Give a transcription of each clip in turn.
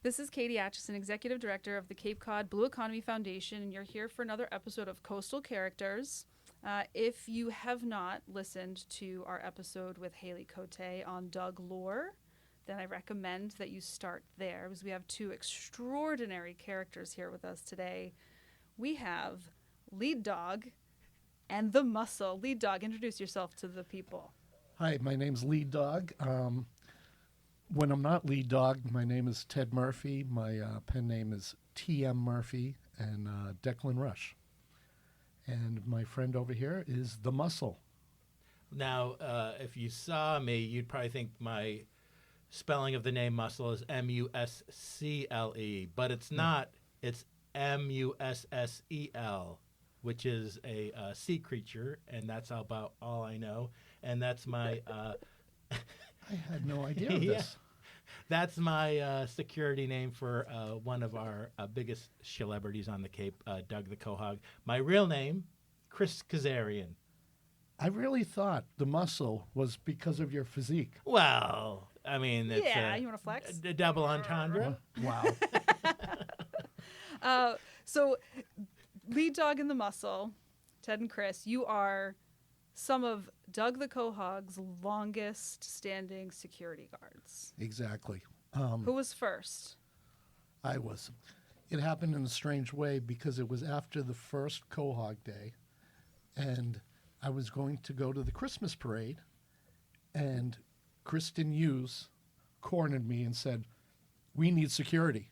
This is Katy, Acheson, Executive Director of the Cape Cod Blue Economy Foundation, and you're here for another episode of Coastal Characters. If you have not listened to our episode with Haley Cote on Doug lore, then I recommend that you start there, because we have two extraordinary characters here with us today. We have Leedog and the Mussel. Leedog, introduce yourself to the people. Hi, my name's Leedog. When I'm not Leedog, my name is Ted Murphy. My pen name is T.M. Murphy and Declan Rush. And my friend over here is the Mussel. Now, if you saw me, you'd probably think my spelling of the name Mussel is M-U-S-C-L-E, but it's not. It's M-U-S-S-E-L, which is a sea creature, and that's about all I know. And that's my... I had no idea of this. That's my security name for one of our biggest celebrities on the Cape, Doug the Quahog. My real name, Chris Kazarian. I really thought the Mussel was because of your physique. Well, I mean, it's you want to flex? a double entendre. Wow. So, Leedog and the Mussel, Ted and Chris, you are some of Doug the Quahog's longest standing security guards. Exactly. Who was first? I was. It happened in a strange way because it was after the first Quahog Day, and I was going to go to the Christmas parade, and Kristen Hughes cornered me and said, "We need security."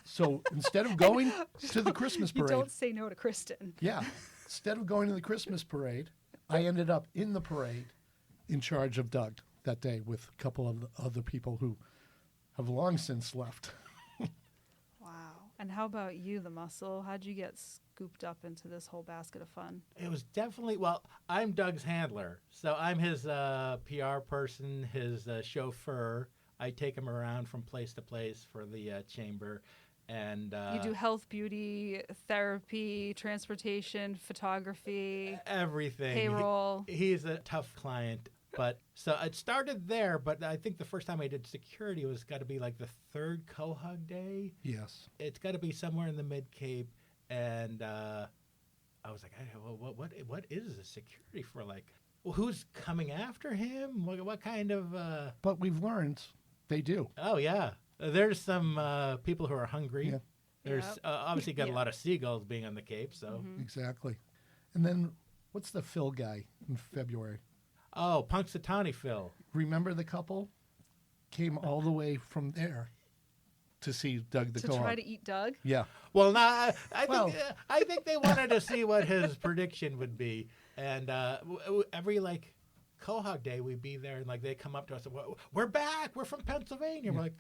So instead of going to the Christmas parade... You don't say no to Kristen. Yeah. Instead of going to the Christmas parade, I ended up in the parade in charge of Doug that day with a couple of other people who have long since left. Wow. And how about you, the Mussel? How'd you get scooped up into this whole basket of fun? It was definitely, well, I'm Doug's handler. So I'm his PR person, his chauffeur. I take him around from place to place for the chamber. And you do health, beauty, therapy, transportation, photography, everything. Payroll. He's a tough client. But so it started there, but I think the first time I did security was got to be like the third Quahog Day. Yes. It's got to be somewhere in the Mid-Cape. And I was like, what is the security for? Like, well, who's coming after him? What kind of... But we've learned they do. Oh, yeah. There's some people who are hungry. Yeah. There's obviously got Yeah. a lot of seagulls being on the Cape. So Mm-hmm. Exactly. And then what's the Phil guy in February? Oh, Punxsutawney Phil. Remember the couple? Came all the way from there to see Doug the To Quahog. try to eat Doug? Yeah. Well, I Well- think they wanted to see what his prediction would be. And every Quahog Day, we'd be there, and they come up to us and we're back. We're from Pennsylvania. We're like,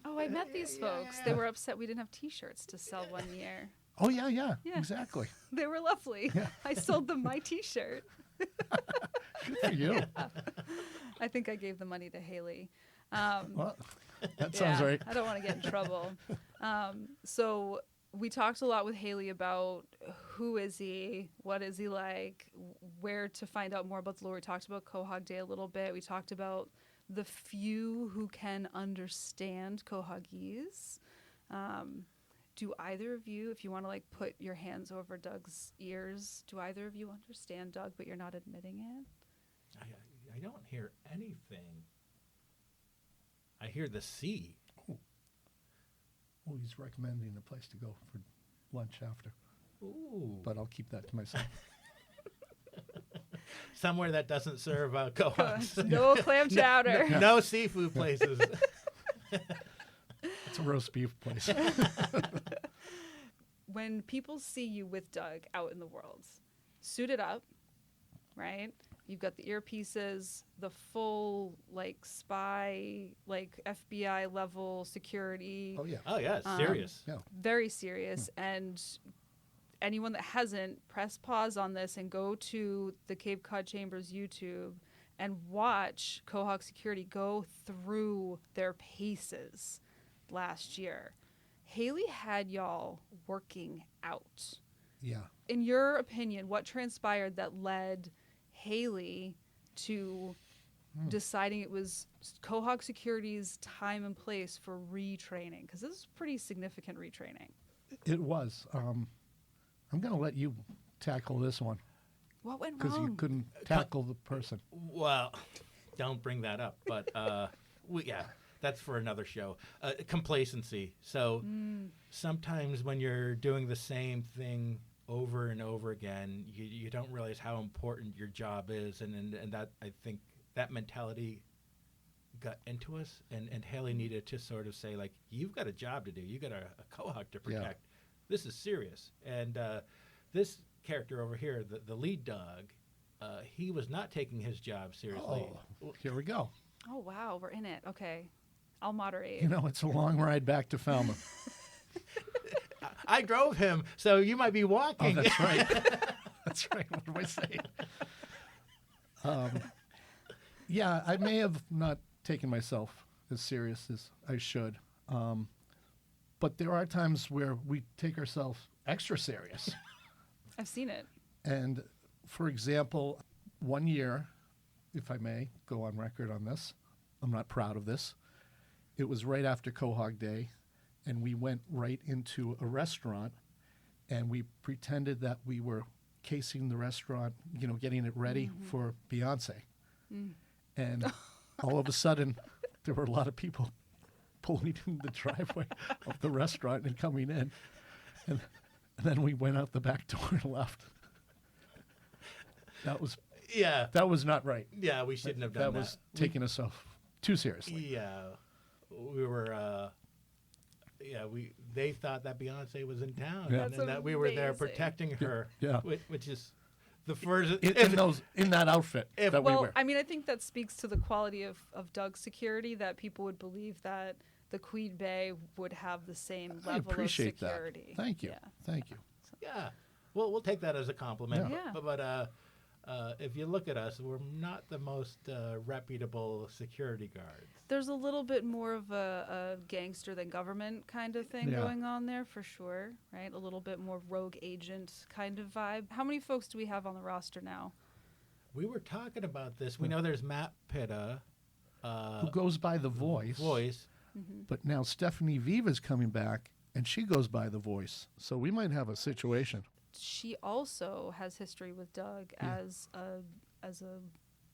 I met these folks. They were upset we didn't have T-shirts to sell one year. Oh, yeah, Yeah. exactly. They were lovely. Yeah. I sold them my T-shirt. Good for you. I think I gave the money to Haley. Well, that sounds right. I don't want to get in trouble. So we talked a lot with Haley about who is he, what is he like, where to find out more about the lore. We talked about Quahog Day a little bit. We talked about the few who can understand Quahogese. Do either of you, if you want to put your hands over Doug's ears, do either of you understand Doug, but you're not admitting it? I don't hear anything. I hear the sea. Oh, he's recommending a place to go for lunch after. Ooh. But I'll keep that to myself. Somewhere that doesn't serve Quahogs. No clam chowder. No seafood places. It's a roast beef place. When people see you with Doug out in the world, suited up, right? You've got the earpieces, the full spy, FBI level security. Oh, yeah. Oh, yeah, it's serious. Yeah. Very serious. And anyone that hasn't, press pause on this and go to the Cape Cod Chamber's YouTube and watch Quahog Security go through their paces last year. Haley had y'all working out. Yeah. In your opinion, what transpired that led Haley to deciding it was Quahog Security's time and place for retraining? Because this is pretty significant retraining. It was. I'm going to let you tackle this one What went because you wrong? couldn't tackle the person. Well, don't bring that up. But yeah, that's for another show. Complacency. So sometimes when you're doing the same thing over and over again, you don't realize how important your job is, and that I think that mentality got into us, and Haley needed to sort of say, like, you've got a job to do. You got a Quahog to protect. Yeah. This is serious. And this character over here, the lead dog, he was not taking his job seriously. Oh, here we go. Oh, wow. We're in it. Okay. I'll moderate. You know, it's a long ride back to Falmouth. I drove him, so you might be Oh, walking. that's right. That's right. What do I say? Yeah, I may have not taken myself as serious as I should. But there are times where we take ourselves extra serious. I've seen it. And for example, one year, if I may go on record on this, I'm not proud of this. It was right after Quahog Day, and we went right into a restaurant, and we pretended that we were casing the restaurant, you know, getting it ready for Beyonce. And all of a sudden, there were a lot of people pulling in the driveway of the restaurant and coming in. And then we went out the back door and left. That was not right. Yeah, we shouldn't have done that. That was taking us off too seriously. Yeah, we were. They thought that Beyonce was in town, Yeah. and That's that we were there amazing. protecting her. Yeah. which is the first. In that outfit that we Well, wear. I mean, I think that speaks to the quality of Doug's security, that people would believe that the Queen Bey would have the same I level of appreciate that. security. Thank you. Yeah. Thank you. Yeah, we'll take that as a compliment. Yeah. But if you look at us, we're not the most reputable security guards. There's a little bit more of a gangster than government kind of thing Yeah. going on there, for sure, right? A little bit more rogue agent kind of vibe. How many folks do we have on the roster now? We were talking about this. We know there's Matt Pitta, Who goes by The Voice. But now Stephanie Viva's coming back, and she goes by The Voice. So we might have a situation. She also has history with Doug as a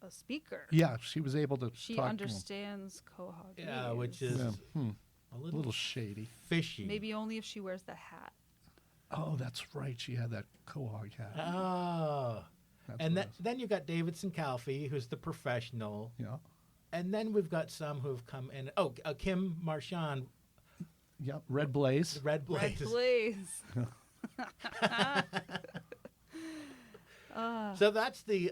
speaker. Yeah, she was able to She talk understands Quahog. Yeah, which is to him. Yeah. a A little little shady. fishy. Maybe only if she wears the hat. Oh, that's right. She had that Quahog hat. Oh. That's And what it is. then you got Davidson Calfee, who's the professional. Yeah. And then we've got some who have come in. Oh, Kim Marchand, Yep. Red Blaze. Red Blaze. Red Blaze. So that's the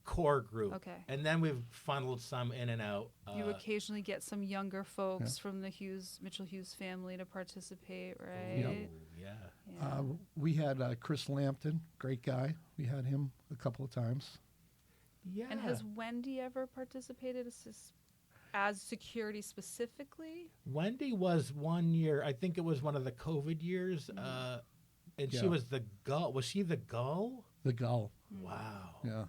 core group. Okay. And then we've funneled some in and out. You occasionally get some younger folks from the Mitchell Hughes family to participate, right? Yeah. Yeah. We had Chris Lampton, great guy. We had him a couple of times. Yeah. And has Wendy ever participated as security specifically? Wendy was 1 year, I think it was one of the COVID years, and Yeah. she was the gull. Was she the gull? The Gull. Wow. Yeah.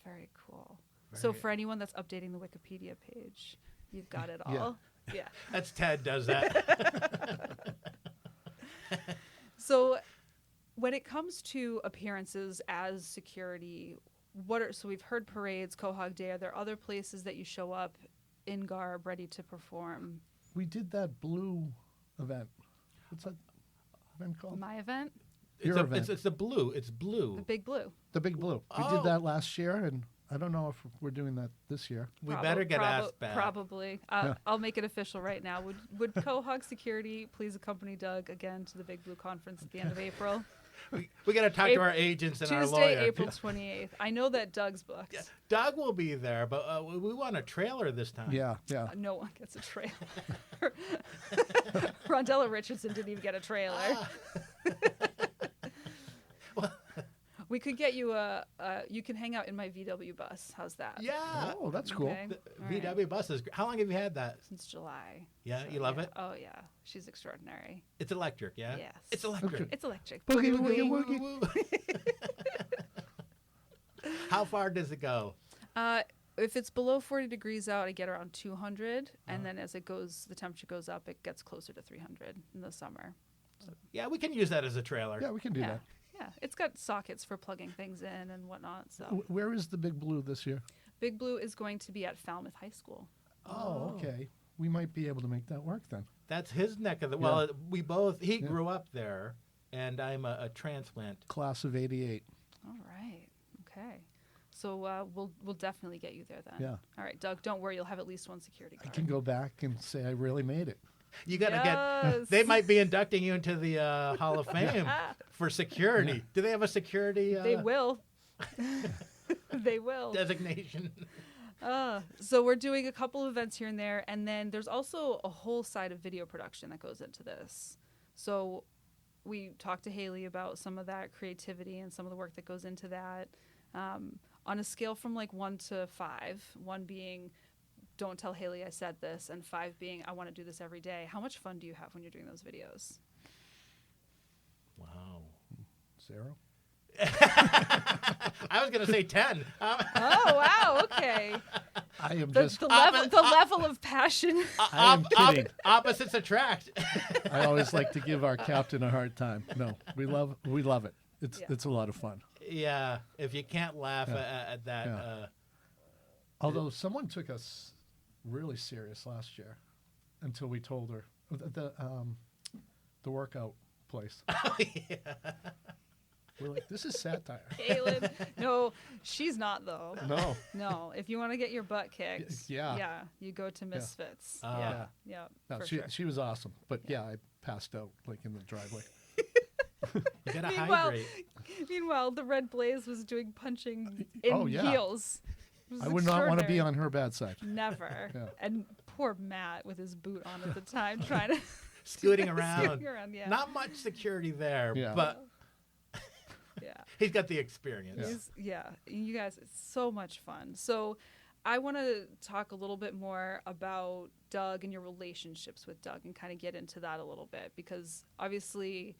Very cool. So Very- for anyone that's updating the Wikipedia page, you've got it Yeah. all. Yeah. That's Ted does that. So when it comes to appearances as security, so we've heard parades, Quahog Day. Are there other places that you show up in garb, ready to perform? We did that blue event. What's that event called? My event, Your event. It's the blue. It's blue. the Big Blue. The Big Blue. We Oh. did that last year, and I don't know if we're doing that this year. We better get asked back. Probably. I'll make it official right now. Would Quahog Security please accompany Doug again to the Big Blue Conference at the end of April? We got to talk to our agents and our lawyer. Tuesday, April 28th. I know that Doug's booked. Yeah. Doug will be there, but we want a trailer this time. Yeah, yeah. No one gets a trailer. Rondella Richardson didn't even get a trailer. We could get you you can hang out in my VW bus. How's that? Yeah. Oh, that's cool. Okay. The All right. VW bus is. How long have you had that? Since July. Yeah, So, you love it. Oh yeah, she's extraordinary. It's electric. Yeah. Yes. It's electric. Okay. It's electric. Boogie, Boogie, woogie, woogie. woogie. How far does it go? if it's below 40 degrees out, I get around 200, and then as the temperature goes up, it gets closer to 300 in the summer. Yeah, we can use that as a trailer. Yeah, we can do Yeah. that. Yeah, it's got sockets for plugging things in and whatnot. So Where is the Big Blue this year? Big Blue is going to be at Falmouth High School. Oh, okay. We might be able to make that work then. That's his neck of the. Well, we both. He grew up there, and I'm a transplant. Class of '88. All right. Okay. So we'll definitely get you there then. Yeah. All right, Doug. Don't worry. You'll have at least one security I guard. can go back and say I really made it. You got to Yes. get. They might be inducting you into the Hall of Fame for security. Do they have a security? They will. They will. Designation. So we're doing a couple of events here and there, and then there's also a whole side of video production that goes into this. So we talked to Haley about some of that creativity and some of the work that goes into that. On a scale from like 1 to 5, 1 being don't tell Haley I said this, and 5 being I want to do this every day, how much fun do you have when you're doing those videos? Wow. 0. I was going to say 10. Oh wow, okay. I am The just. level of passion. I am kidding. Opposites attract. I always like to give our captain a hard time. No, we love it. Yeah. It's a lot of fun. Yeah, if you can't laugh at that. Yeah. Although someone took us really serious last year, until we told her the workout place. Oh, yeah. We're like, this is satire. Kaylin. No, she's not though. No. No, if you want to get your butt kicked, Yeah. you go to Misfits. Yeah. Yeah, No, for she sure. she was awesome, but I passed out like in the driveway. You got to Meanwhile, hydrate. meanwhile, the Red Blaze was doing punching in yeah. heels. It was I would not want to be extraordinary. on her bad side. Never. Yeah. And poor Matt with his boot on at the time, trying to Scooting around. scooting around. Yeah, Not much security there, Yeah. but yeah. he's got the experience. Yeah, you guys, it's so much fun. So I want to talk a little bit more about Doug and your relationships with Doug and kind of get into that a little bit, because obviously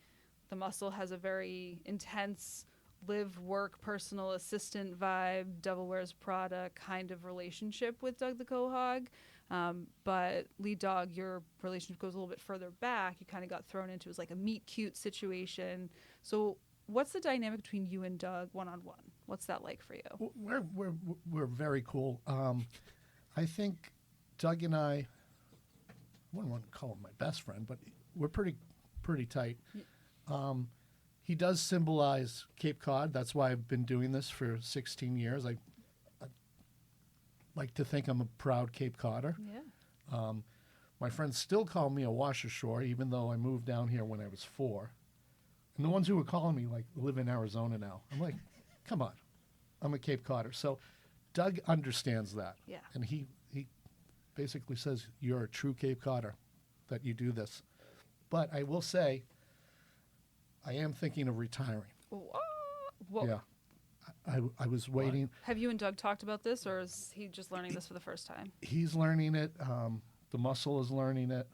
the Mussel has a very intense live, work, personal assistant vibe, Devil Wears Prada kind of relationship with Doug the Quahog. But Leedog, your relationship goes a little bit further back. You kind of got thrown into, it was like a meet cute situation. So what's the dynamic between you and Doug one-on-one? What's that like for you? We're very cool. I think Doug and I wouldn't want to call him my best friend, but we're pretty tight. He does symbolize Cape Cod. That's why I've been doing this for 16 years. I like to think I'm a proud Cape Codder. Yeah. My friends still call me a Washershore, even though I moved down here when I was 4. And the ones who were calling me live in Arizona now. I'm like, come on, I'm a Cape Codder. So Doug understands that. Yeah. And he basically says, you're a true Cape Codder, that you do this. But I will say, I am thinking of retiring. Whoa. Yeah. I was waiting. Have you and Doug talked about this, or is he just learning this for the first time? He's learning it. The Mussel is learning it.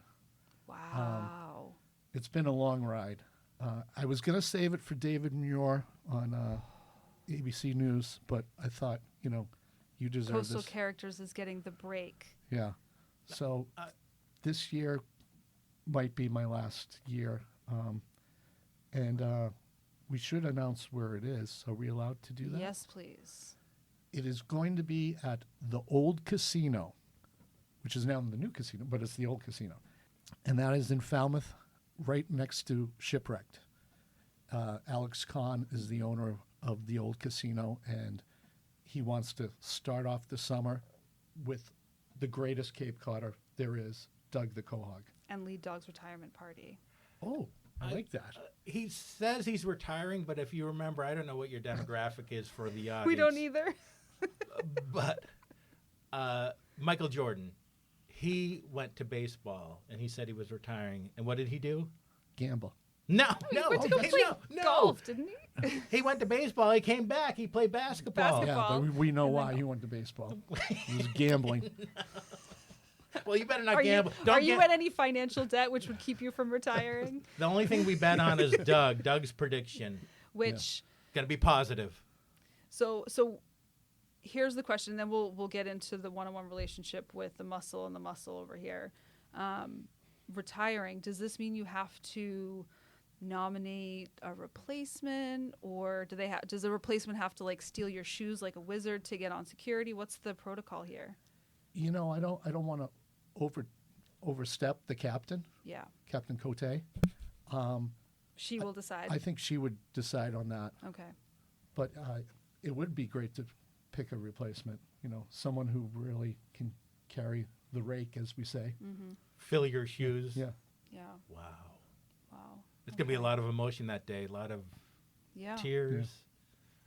Wow. It's been a long ride. I was going to save it for David Muir on ABC News, but I thought, you deserve Coastal this. Characters is getting the break. Yeah. So this year might be my last year. And we should announce where it is. Are we allowed to do that? Yes, please. It is going to be at the old casino, which is now the new casino, but it's the old casino. And that is in Falmouth, right next to Shipwrecked. Alex Kahn is the owner of the old casino, and he wants to start off the summer with the greatest Cape Codder there is, Doug the Quahog. And Leedog's retirement party. Oh, I like that. He says he's retiring, but if you remember, I don't know what your demographic is for the audience. We don't either. But Michael Jordan, he went to baseball, and he said he was retiring. And what did he do? Gamble. No. He went to go play golf, didn't he? He went to baseball. He came back. He played basketball. Yeah, but we know why he went to baseball. He was gambling. Well, you better not Are gamble. you at any financial debt which would keep you from retiring? The only thing we bet on is Doug's prediction. Which Got to be positive. so here's the question, then we'll get into the one-on-one relationship with the Mussel and the Mussel over here. Retiring, does this mean you have to nominate a replacement, or does the replacement have to like steal your shoes like a wizard to get on security? What's the protocol here? You know, I don't want to overstep the captain, Yeah, Captain Cote. she will decide. I think she would decide on that. Okay. But it would be great to pick a replacement, you know, someone who really can carry the rake, as we say. Mm-hmm. Fill your shoes. Yeah. Yeah. Wow. Wow. It's going to be a lot of emotion that day, a lot of tears.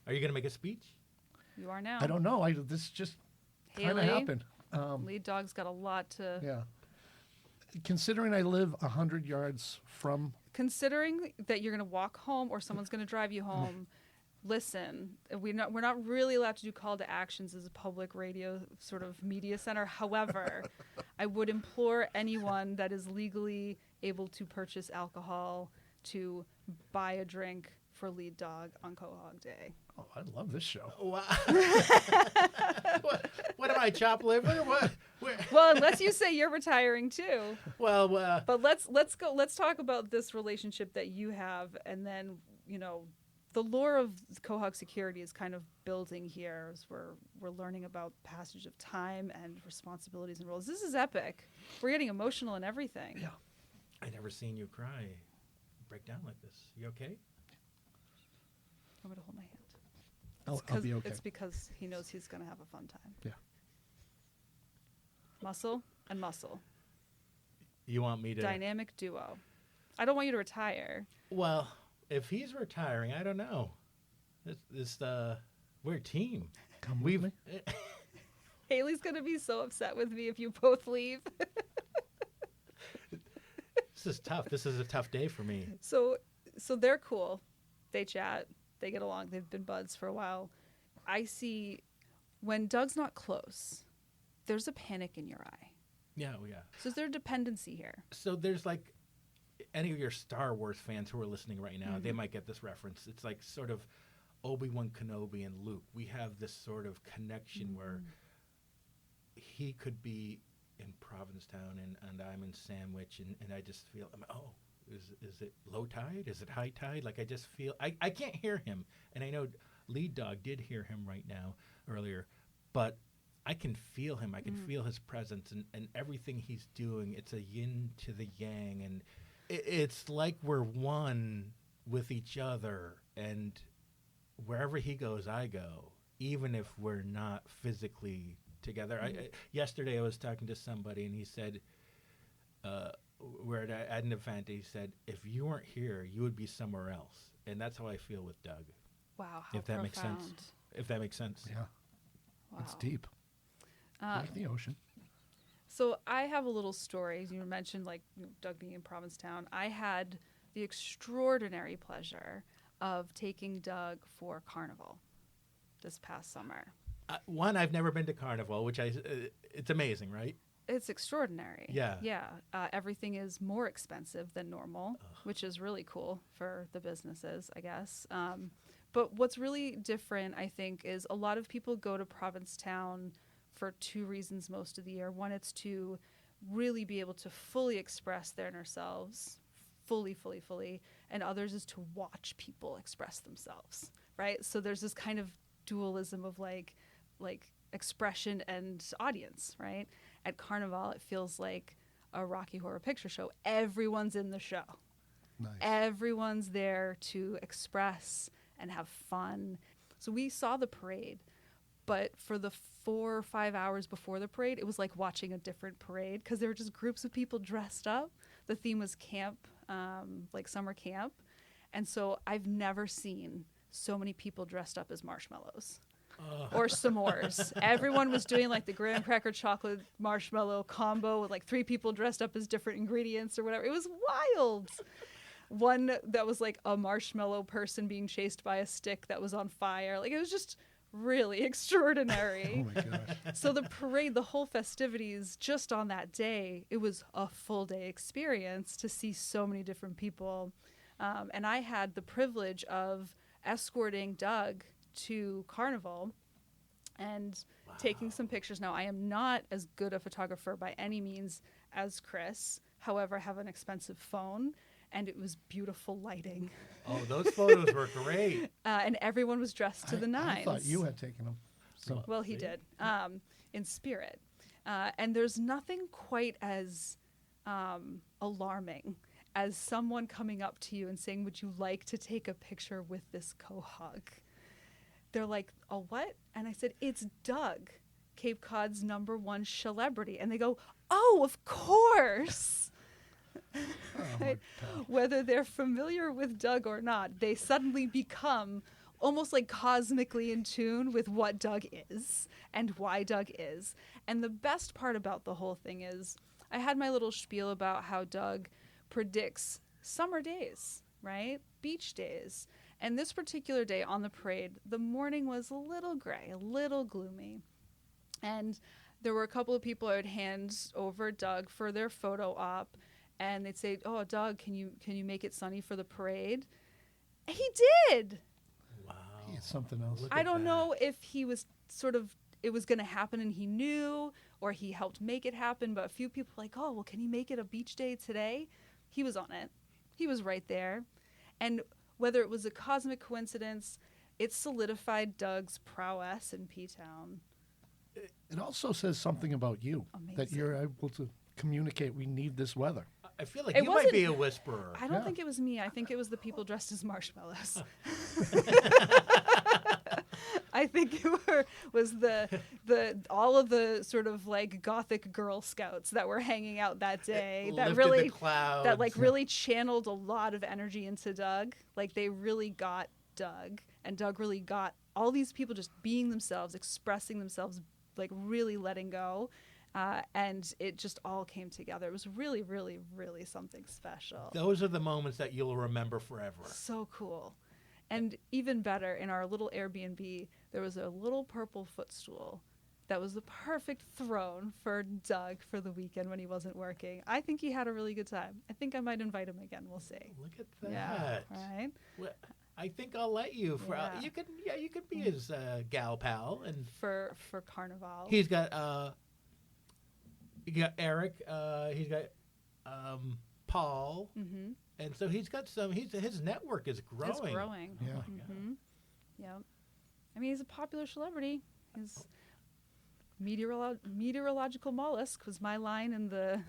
Are you going to make a speech? You are now. I don't know. This just kind of Haley, happened. Leedog's got a lot to... Yeah. Considering I live 100 yards from... Considering that you're going to walk home or someone's going to drive you home, listen, we're not really allowed to do call to actions as a public radio sort of media center. However, I would implore anyone that is legally able to purchase alcohol to buy a drink for Leedog on Quahog Day. Oh, I love this show. Wow. what am I, chopped liver? What? Well, unless you say you're retiring too. Well, But let's talk about this relationship that you have, and then, you know, the lore of Quahog security is kind of building here as we're learning about passage of time and responsibilities and roles. This is epic. We're getting emotional and everything. Yeah. I never seen you cry, break down like this. You okay? I'm going to hold my hand. I'll be okay. It's because he knows he's going to have a fun time. Yeah. Mussel and Mussel. You want me to? Dynamic duo. I don't want you to retire. Well, if he's retiring, I don't know. We're a team. Come with me. Haley's going to be so upset with me if you both leave. This is tough. This is a tough day for me. So they're cool. They chat. They get along. They've been buds for a while. I see when Doug's not close, there's a panic in your eye. Yeah, well, yeah. So is there a dependency here? So there's like any of your Star Wars fans who are listening right now, they might get this reference. It's like sort of Obi-Wan Kenobi and Luke. We have this sort of connection where he could be in Provincetown and I'm in Sandwich, and I just feel, is it low tide? Is it high tide? Like I just feel, I can't hear him. And I know Leedog did hear him right now earlier, but I can feel him. I can feel his presence and everything he's doing. It's a yin to the yang, and it's like we're one with each other, and wherever he goes, I go, even if we're not physically together. Yesterday I was talking to somebody, and he said, we're at an event, he said, if you weren't here, you would be somewhere else. And that's how I feel with Doug. Wow, how if that profound. makes sense. If that makes sense. Yeah. Wow. It's deep. Like the ocean. So I have a little story. You mentioned like Doug being in Provincetown. I had the extraordinary pleasure of taking Doug for Carnival this past summer. One, I've never been to Carnival, which it's amazing, right? It's extraordinary. Yeah. Yeah. Everything is more expensive than normal, which is really cool for the businesses, I guess. But what's really different, I think, is a lot of people go to Provincetown for two reasons most of the year. One, it's to really be able to fully express their inner selves, fully. And others is to watch people express themselves, right? So there's this kind of dualism of like expression and audience, right? At Carnival, it feels like a Rocky Horror Picture Show. Everyone's in the show. Nice. Everyone's there to express and have fun. So we saw the parade, but for the 4 or 5 hours before the parade, it was like watching a different parade because there were just groups of people dressed up. The theme was camp, like summer camp. And so I've never seen so many people dressed up as marshmallows. Or s'mores. Everyone was doing like the graham cracker chocolate marshmallow combo with like 3 people dressed up as different ingredients or whatever. It was wild. One that was like a marshmallow person being chased by a stick that was on fire. Like it was just really extraordinary. Oh my gosh. So the parade, the whole festivities, just on that day, it was a full day experience to see so many different people. And I had the privilege of escorting Doug to Carnival and taking some pictures. Now, I am not as good a photographer by any means as Chris. However, I have an expensive phone, and it was beautiful lighting. Oh, those photos were great. And everyone was dressed to the nines. I thought you had taken them. So. Well, he did, in spirit. And there's nothing quite as alarming as someone coming up to you and saying, would you like to take a picture with this quahog? They're like, a what? And I said, it's Doug, Cape Cod's #1 celebrity. And they go, oh, of course. Right? Whether they're familiar with Doug or not, they suddenly become almost like cosmically in tune with what Doug is and why Doug is. And the best part about the whole thing is I had my little spiel about how Doug predicts summer days, right? Beach days. And this particular day on the parade, the morning was a little gray, a little gloomy. And there were a couple of people I would hand over Doug for their photo op, and they'd say, oh, Doug, can you make it sunny for the parade? He did. Wow. It's something else. Look I at don't that. know if he was it was going to happen and he knew, or he helped make it happen, but a few people were like, oh, well, can he make it a beach day today? He was on it. He was right there. And whether it was a cosmic coincidence, it solidified Doug's prowess in P-Town. It also says something about you, that Amazing. you're able to communicate we need this weather. I feel like It you might wasn't- be a whisperer. I don't Yeah. think it was me. I think it was the people dressed as marshmallows. I think it was the all of the sort of like gothic Girl Scouts that were hanging out that day that Lifted really the clouds. that like really channeled a lot of energy into Doug. Like they really got Doug, and Doug really got all these people just being themselves, expressing themselves, like really letting go. And it just all came together. It was really, really, really something special. Those are the moments that you'll remember forever. So cool. And even better, in our little Airbnb, there was a little purple footstool that was the perfect throne for Doug for the weekend when he wasn't working. I think he had a really good time. I think I might invite him again. We'll see. Look at that. Yeah. Right? Well, I think I'll let you. Yeah. You could be his gal pal, and For Carnival. he's got Eric. He's got Paul, Mm-hmm. and so he's got some. His network is growing. It's growing. Yeah. Oh my God. Mm-hmm. Yep. I mean, he's a popular celebrity. His meteorological mollusk was my line in the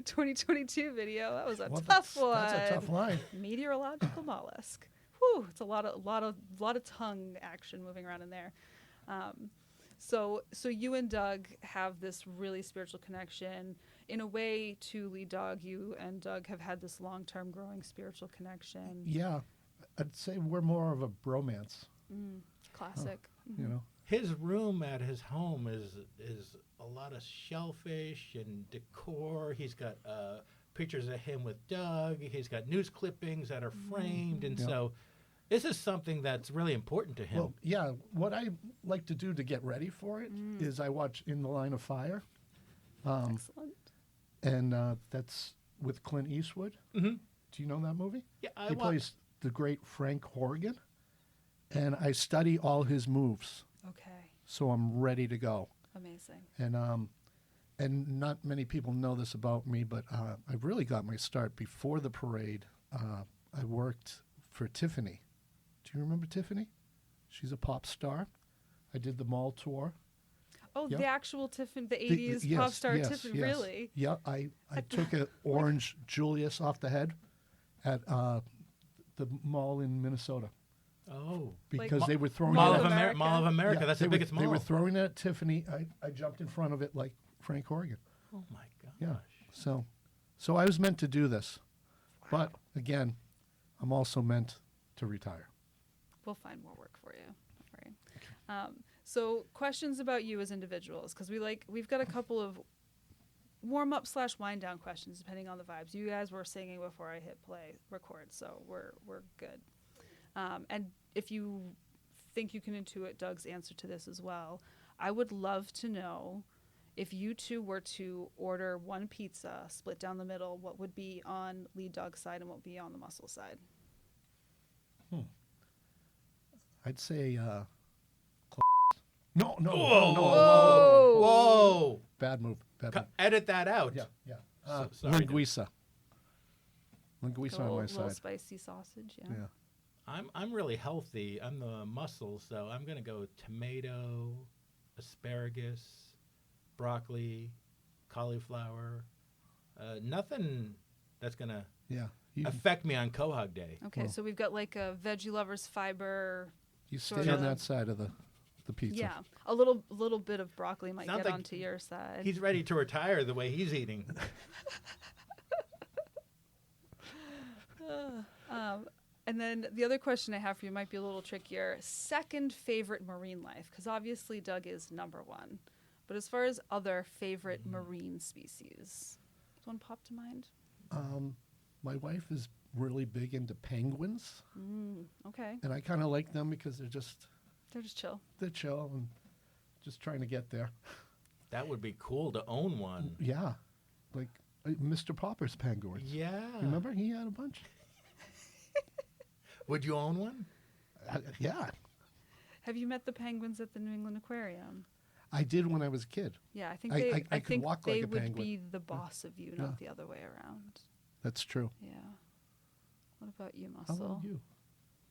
2022 video. That was a Well, tough one. That's a tough line. Meteorological mollusk. Whew, it's a lot of tongue action moving around in there. So you and Doug have this really spiritual connection. In a way, to Leedog, you and Doug have had this long-term growing spiritual connection. Yeah, I'd say we're more of a bromance, Classic. you know. His room at his home is a lot of shellfish and decor. He's got pictures of him with Doug. He's got news clippings that are framed, and Yeah. so this is something that's really important to him. Well, yeah, what I like to do to get ready for it is I watch In the Line of Fire, Excellent. and that's with Clint Eastwood. Mhm. Do you know that movie? Yeah, He plays the great Frank Horgan, and I study all his moves, Okay. so I'm ready to go. Amazing. And not many people know this about me, but I really got my start before the parade. I worked for Tiffany. Do you remember Tiffany? She's a pop star. I did the mall tour. Oh, Yeah. the actual Tiffany, the 80s Yes, pop star yes, Tiffany, yes. really? Yeah, I took an orange Julius off the head at the mall in Minnesota oh, because Like they were throwing Mall it of at, America? Mall of America. Yeah, That's they the were- biggest mall. They were throwing it at Tiffany. I jumped in front of it like Frank Horgan. oh my gosh. Yeah. So I was meant to do this, but again, I'm also meant to retire. We'll find more work for you. Don't worry. So questions about you as individuals, because we've got a couple of warm up / wind down questions depending on the vibes. You guys were singing before I hit record, so we're good. And if you think you can intuit Doug's answer to this as well, I would love to know if you two were to order one pizza split down the middle, what would be on Leedog's side and what would be on the Mussel side? I'd say No, no, Whoa. no, no. Whoa. Whoa! Bad move. Bad move. Edit that out. Yeah, yeah. Sorry, Dad. Linguiça. Linguiça on my Little side. spicy sausage. Yeah. Yeah. I'm really healthy. I'm the Mussel, so I'm gonna go tomato, asparagus, broccoli, cauliflower. Nothing that's gonna Yeah. affect me on Quahog Day. Okay, Well. so we've got like a veggie lovers fiber. You stay Sort on of. that side of the pizza. Yeah, a little bit of broccoli might Sounds get like onto your side. He's ready to retire the way he's eating. And then the other question I have for you might be a little trickier. Second favorite marine life, because obviously Doug is number one. But as far as other favorite marine species, does one pop to mind? My wife is really big into penguins, Okay, and I kind of like them because they're they're just chill. chill and just trying to get there. That would be cool to own one. Yeah, like Mr. Popper's penguins. Yeah. Remember, he had a bunch. Would you own one? Yeah, Have you met the penguins at the New England Aquarium? I did when I was a kid. Yeah, I think I- they. I could think walk they like a would penguin. be the boss of you, not the other way around. That's true. Yeah. What about you, How Mussel? about you?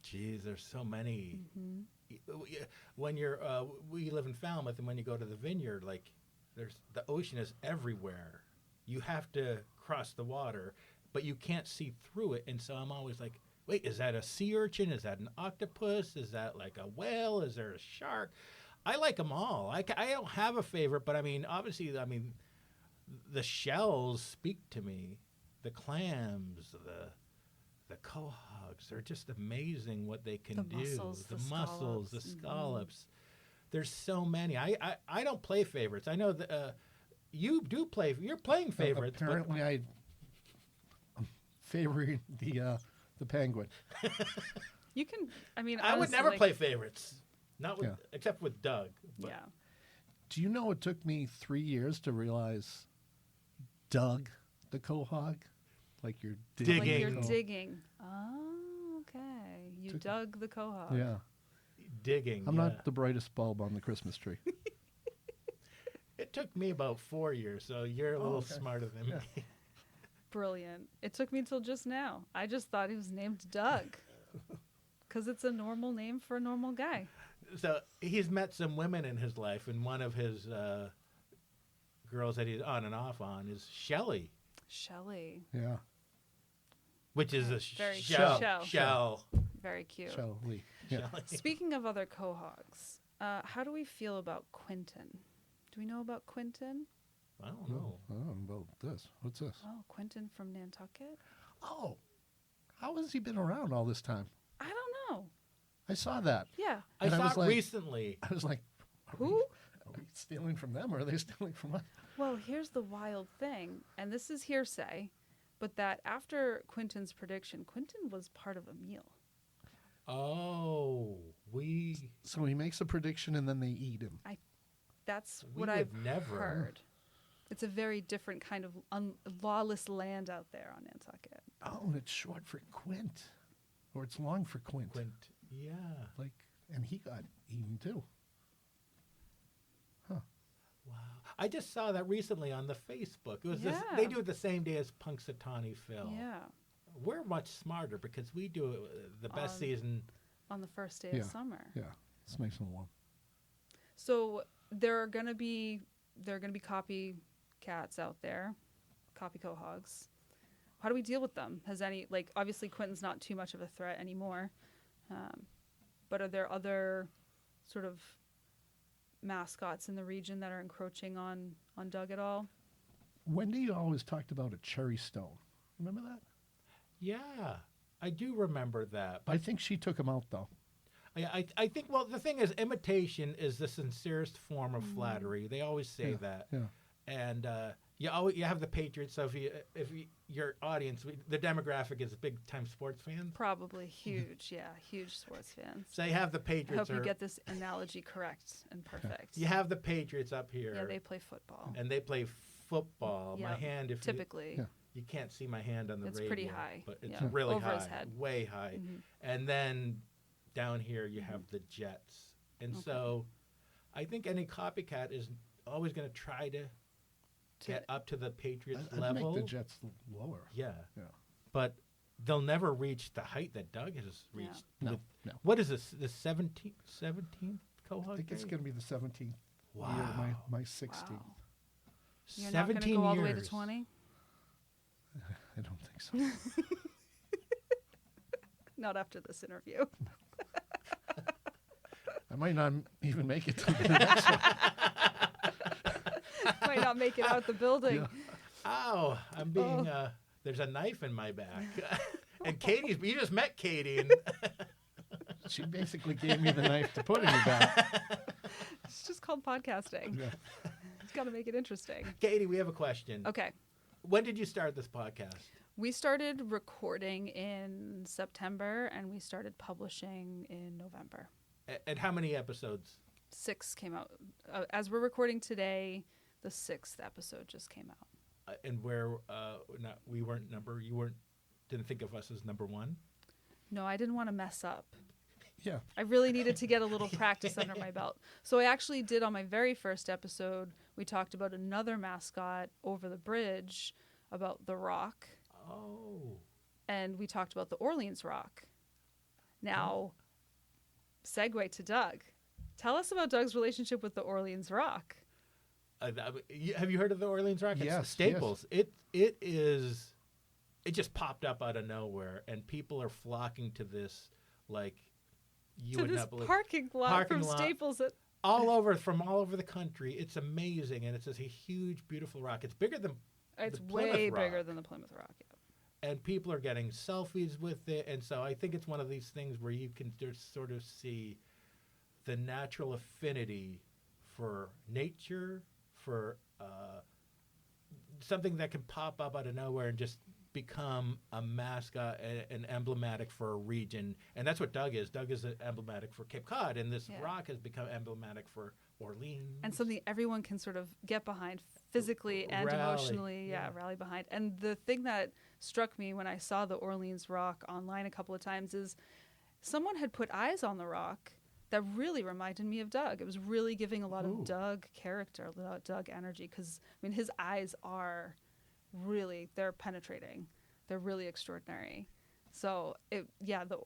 Geez, there's so many. Mm-hmm. When you're, we live in Falmouth, and when you go to the vineyard, like, the ocean is everywhere. You have to cross the water, but you can't see through it. And so I'm always like, wait, is that a sea urchin? Is that an octopus? Is that like a whale? Is there a shark? I like them all. I don't have a favorite, but I mean, obviously, the shells speak to me. The clams, the quahogs, they're just amazing what they can do. Mussels, the the mussels, the scallops. scallops. There's so many. I don't play favorites. I know that you do play. You're playing favorites. but Apparently, I'm favoring the penguin. You can. I mean, I would honestly, never like, play favorites. Not with, Yeah. except with Doug. But Yeah. Do you know it took me 3 years to realize Doug the Quahog? Like you're Digging. Like you're the quahog. digging. Oh, okay. You dug the quahog. Yeah. Digging. I'm yeah. not the brightest bulb on the Christmas tree. It took me about 4 years, so you're a little okay. smarter than Yeah. me. Brilliant. It took me till just now. I just thought he was named Doug. Because it's a normal name for a normal guy. So he's met some women in his life, and one of his girls that he's on and off on is Shelley, Shelley. Yeah. which is a Very shell. shell. Shell. Very cute. Shelley. Yeah. Shelley. Speaking of other quahogs, how do we feel about Quentin? Do we know about Quentin? I don't know. I don't know about this. What's this? Oh, Quentin from Nantucket? Oh, how has he been around all this time? I don't know. I saw that. Yeah. I And I saw was it like- recently. I was like, Who? are we stealing from them or are they stealing from us? Well, here's the wild thing, and this is hearsay, but that after Quentin's prediction, Quentin was part of a meal. Oh, we So he makes a prediction and then they eat him. That's We what would I've never. heard. It's a very different kind of lawless land out there on Nantucket. Oh, and it's short for Quint. Or it's long for Quint. Quint. Yeah. Like, and he got eaten too. Huh. Wow. I just saw that recently on the Facebook. It was this, Yeah. they do it the same day as Punxsutawney Phil. Yeah, We're much smarter because we do it the best On- season. on the first day Yeah. of summer. Yeah. This makes him warm. So there are gonna be copycats out there, copy quahogs. How do we deal with them? Has any obviously Quentin's not too much of a threat anymore, but are there other sort of mascots in the region that are encroaching on Doug at all? Wendy always talked about a cherry stone. Remember that? Yeah, I do remember that. But I think she took him out though. I think, well, the thing is, imitation is the sincerest form of flattery. They always say that. Yeah. And you have the Patriots. So if your audience, the demographic is big time sports fans. Probably huge, yeah, huge sports fans. So you have the I Patriots. hope you get this analogy correct and perfect. You have the Patriots up here. Yeah, they play football. and they play football. Yeah, My hand, if typically. Yeah. you can't see my hand on the It's radio, pretty high, but it's yeah, really over high, his head. way high. Mhm. And then down here you have the Jets, and Okay. so I think any copycat is always going to try to get up to the Patriots I'd level. make the Jets lower. Yeah. Yeah. But they'll never reach the height that Doug has reached. No, with- no. What is this? The 17th Quahog I think it's Day? going to be the 17th year, Wow. my 16th. Wow. You're not going to 17 go all the way years. to 20? I don't think so. Not after this interview. I might not even make it to the next one. Might not make it out the building. Yeah. Ow, I'm being, there's a knife in my back. And Katy's, you just met Katy. And She basically gave me the knife to put in your back. It's just called podcasting. Yeah. It's got to make it interesting. Katy, we have a question. Okay. When did you start this podcast? We started recording in September and we started publishing in November. And how many episodes? 6 came out. As we're recording today, the 6th episode just came out. And where we weren't didn't think of us as number one? No, I didn't want to mess up. Yeah. I really needed to get a little practice under my belt. So I actually did on my very first episode, we talked about another mascot over the bridge, about the Rock, Oh. and we talked about the Orleans Rock. Now, segue to Doug. Tell us about Doug's relationship with the Orleans Rock. Have you heard of the Orleans Rock? It's Yes, Staples. It just popped up out of nowhere, and people are flocking to this like you To would this not believe. parking lot Parking from lot. Staples. From all over the country. It's amazing, and it's just a huge, beautiful rock. It's bigger than It's the Plymouth way Rock. bigger than the Plymouth Rock. Yeah. And people are getting selfies with it, and so I think it's one of these things where you can just sort of see the natural affinity for nature, for something that can pop up out of nowhere and just become a mascot and emblematic for a region. And that's what Doug is. Doug is emblematic for Cape Cod, and this Yeah. rock has become emblematic for Orleans. And something everyone can sort of get behind physically and Rally, emotionally. yeah. Rally behind. And the thing that struck me when I saw the Orleans Rock online a couple of times is someone had put eyes on the rock that really reminded me of Doug. It was really giving a lot Ooh. of Doug character, a lot of Doug energy. Because, I mean, his eyes are really, they're penetrating. They're really extraordinary. So,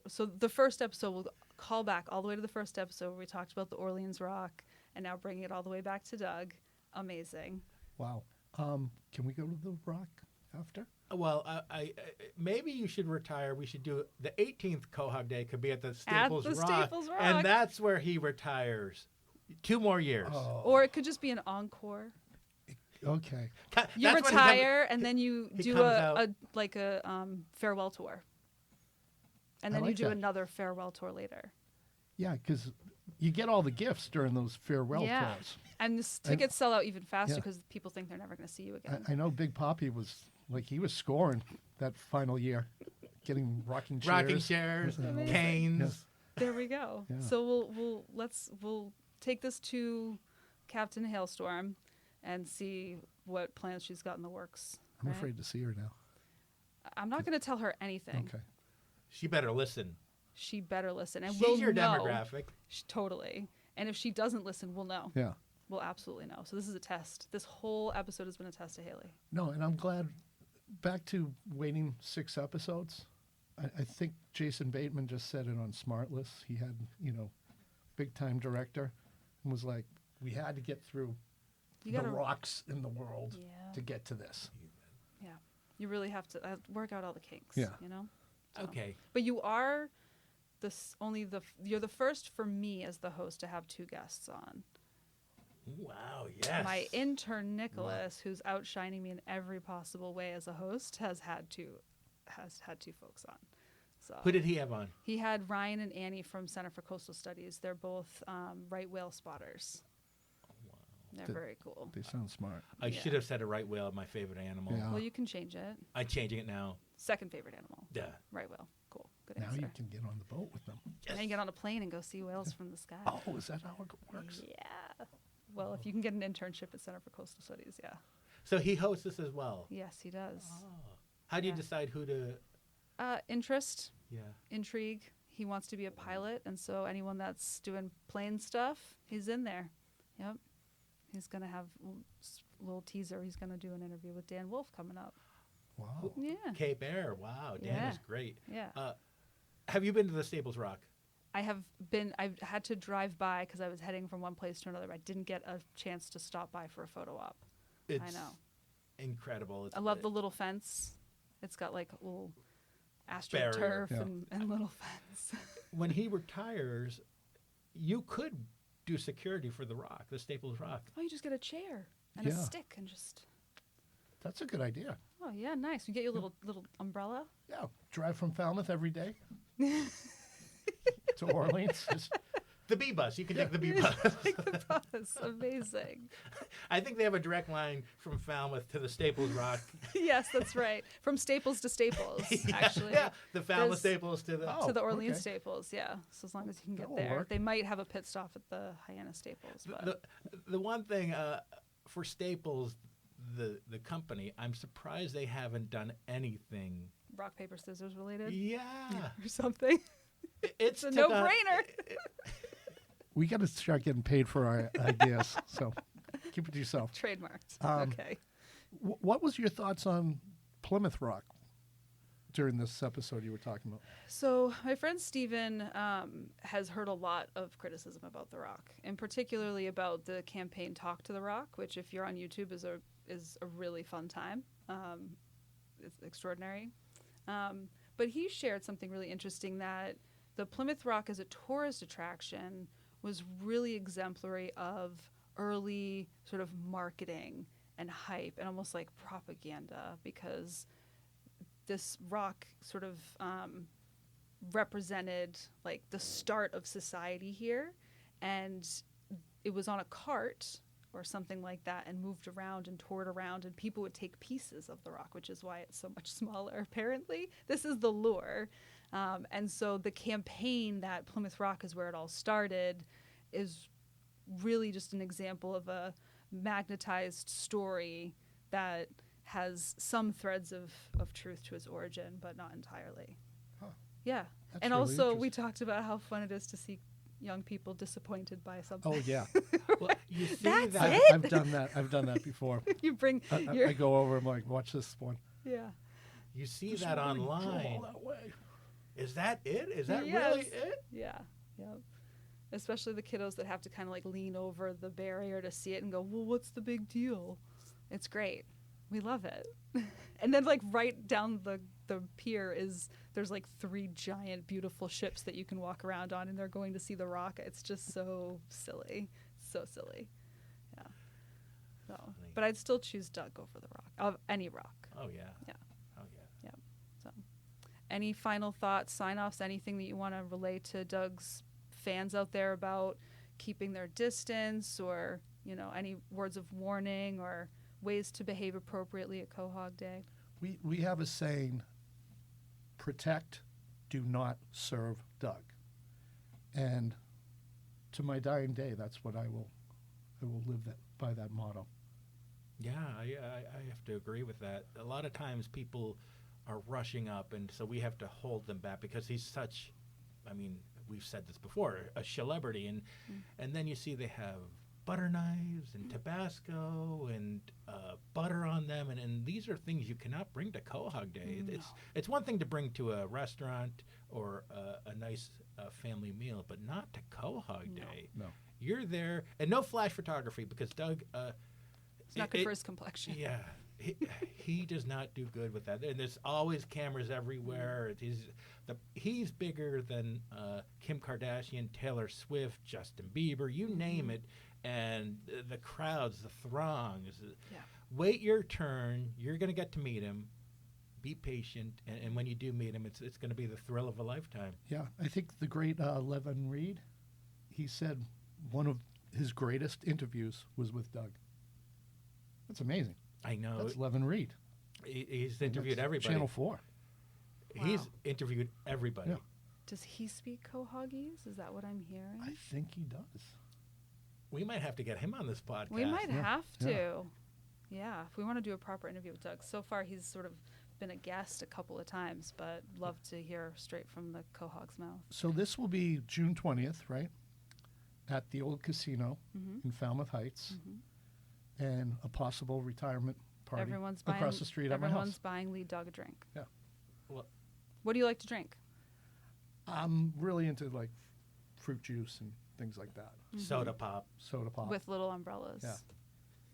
so the first episode, we'll call back all the way to the first episode where we talked about the Orleans Rock, and now bringing it all the way back to Doug. Amazing. Wow. Can we go to the Rock after? Well, I maybe you should retire. We should do the 18th Quahog Day. Could be at the Staples Rock, Staples Rock. and that's where he retires. 2 more years. Oh. Or it could just be an encore. Okay. You That's when he retire, and then you he do comes a out. farewell tour. And I then you like do that. another farewell tour later. Yeah, because you get all the gifts during those farewell Yeah. tours. And the tickets sell out even faster Yeah. because people think they're never going to see you again. I know Big Poppy was he was scoring that final year, getting rocking chairs. Rocking chairs, Amazing. canes. Yes. There we go. Yeah. So we'll take this to Captain Hailstorm and see what plans she's got in the works. I'm right? afraid to see her now. I'm not going to tell her anything. Okay. She better listen. She better listen, and She's we'll your know. demographic. Totally. And if she doesn't listen, we'll know. Yeah. We'll absolutely know. So this is a test. This whole episode has been a test to Haley. No, and I'm glad. Back to waiting 6 episodes. I think Jason Bateman just said it on Smartless. He had, big time director, and was like, we had to get through You the gotta rocks in the world Yeah. to get to this. Yeah. You really have to work out all the kinks. Yeah. So. Okay. But you are you're the first for me as the host to have 2 guests on. Wow. Yes. My intern Nicolas, who's outshining me in every possible way as a host, has had 2 folks on. So Who did he have on? he had Ryan and Annie from Center for Coastal Studies. They're both right whale spotters. They're Th- very cool. They sound smart. I Yeah. should have said a right whale, my favorite animal. Yeah. Well, you can change it. I'm changing it now. Second favorite animal. Yeah. Right whale. Cool. Good Now answer. you can get on the boat with them. Now you get on a plane and go see whales from the sky. Oh, is that how it works? Yeah. Well, if you can get an internship at Center for Coastal Studies, yeah. So he hosts this as well. Yes, he does. How do you Yeah. decide who to? Interest, Yeah. intrigue. He wants to be a pilot, and so anyone that's doing plane stuff, he's in there. Yep. He's going to have a little teaser. He's going to do an interview with Dan Wolf coming up. Wow. Yeah. Cape Air. Wow, Dan Yeah. is great. Yeah. Have you been to the Staples Rock? I've had to drive by because I was heading from one place to another. I didn't get a chance to stop by for a photo op. It's I know. Incredible. I love the little fence. It's got like a little Barrier. astroturf Yeah. and little fence. When he retires, you could do security for the Rock, the Staples Rock. Oh, you just get a chair and a Yeah. stick and just. That's a good idea. Oh yeah, nice. You get your little umbrella. Yeah. Drive from Falmouth every day to Orleans. Just, The B bus. You can take the B bus. Take the bus. Amazing. I think they have a direct line from Falmouth to the Staples Rock. Yes, that's right. From Staples to Staples, actually. Yeah, the Falmouth There's- Staples to the. Oh. To the Orleans okay. Staples, yeah. So as long as you can get That'll there. work. They might have a pit stop at the Hyannis Staples. But The one thing for Staples, the company, I'm surprised they haven't done anything. rock, paper, scissors related Yeah, or something. it's It's a took no-brainer. we got to start getting paid for our ideas. So keep it to yourself. Trademarked. Okay. What was your thoughts on Plymouth Rock during this episode you were talking about? So my friend Steven has heard a lot of criticism about The Rock, and particularly about the campaign Talk to The Rock, which if you're on YouTube is a really fun time. It's extraordinary. But he shared something really interesting, that the Plymouth Rock as a tourist attraction was really exemplary of early sort of marketing and hype and almost like propaganda, because this rock sort of represented like the start of society here, and it was on a cart or something like that and moved around and toured around, and people would take pieces of the rock, which is why it's so much smaller apparently. This is the lure. And so the campaign that Plymouth Rock is where it all started is really just an example of a magnetized story that has some threads of truth to its origin, but not entirely. Huh. Yeah. That's And really also we interesting. talked about how fun it is to see young people disappointed by something. Oh yeah, Well, you see That's that. it? I've done that. I've done that before. You bring I your go over. I'm like, watch this one. yeah. You see Just that wanna go online. all that way. Is that it? Is that Yes. really it? Yeah. Yep. Especially the kiddos that have to kind of like lean over the barrier to see it and go, well, what's the big deal? It's great. We love it. And then like right down the pier there's like 3 giant beautiful ships that you can walk around on, and they're going to see the rock. It's just so silly. So silly. Yeah. So, but I'd still choose Doug over the rock. Of any rock. Oh yeah. Yeah. Oh yeah. So, any final thoughts, sign-offs, anything that you want to relay to Doug's fans out there about keeping their distance, or, you know, any words of warning or ways to behave appropriately at Quahog Day? We have a saying: protect, do not serve Doug. And to my dying day, that's what I will live by that motto. Yeah, I have to agree with that. A lot of times people are rushing up, and so we have to hold them back because he's such, I mean, we've said this before, a celebrity. And then you see they have butter knives and Tabasco and butter on them. And these are things you cannot bring to Quahog Day. No. It's one thing to bring to a restaurant or a nice family meal, but not to Quahog Day. No. You're there, and no flash photography because Doug... It's not good for his complexion. Yeah, he does not do good with that. And there's always cameras everywhere. He's bigger than Kim Kardashian, Taylor Swift, Justin Bieber, you name it. And the crowds, the throngs. Yeah. Wait your turn. You're going to get to meet him. Be patient, and when you do meet him, it's going to be the thrill of a lifetime. Yeah, I think the great Levin Reed, he said one of his greatest interviews was with Doug. That's amazing. I know. That's Levin Reed. He's interviewed That's everybody. Channel 4. He's Wow. interviewed everybody. Yeah. Does he speak Quahogese? Is that what I'm hearing? I think he does. We might have to get him on this podcast. We might Yeah. have Yeah. to. Yeah, if we want to do a proper interview with Doug. So far, he's sort of been a guest a couple of times, but love to hear straight from the Quahog's mouth. So this will be June 20th, right? at the old casino in Falmouth Heights, and a possible retirement party Everyone's across the street at my Everyone's house. buying Leedog a drink. Yeah. Well, What do you like to drink? I'm really into like fruit juice and things like that. soda pop. Soda pop. With little umbrellas. Yeah.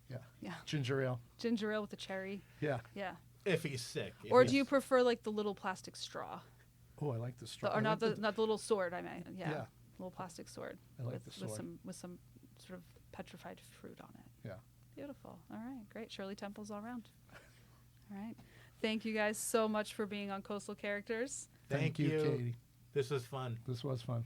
Yeah. Yeah. Ginger ale. Ginger ale with a cherry. Yeah. Yeah. If he's sick. If Or he's- do you prefer like the little plastic straw? Oh, I like the straw. Or I not like the not the little sword, I mean. Yeah. Yeah. Little plastic sword. I like with, the sword. with some sort of petrified fruit on it. Yeah. Beautiful. All right. Great. Shirley Temples all around. All right. Thank you guys so much for being on Coastal Characters. Thank you, you. Katie. This was fun. This was fun.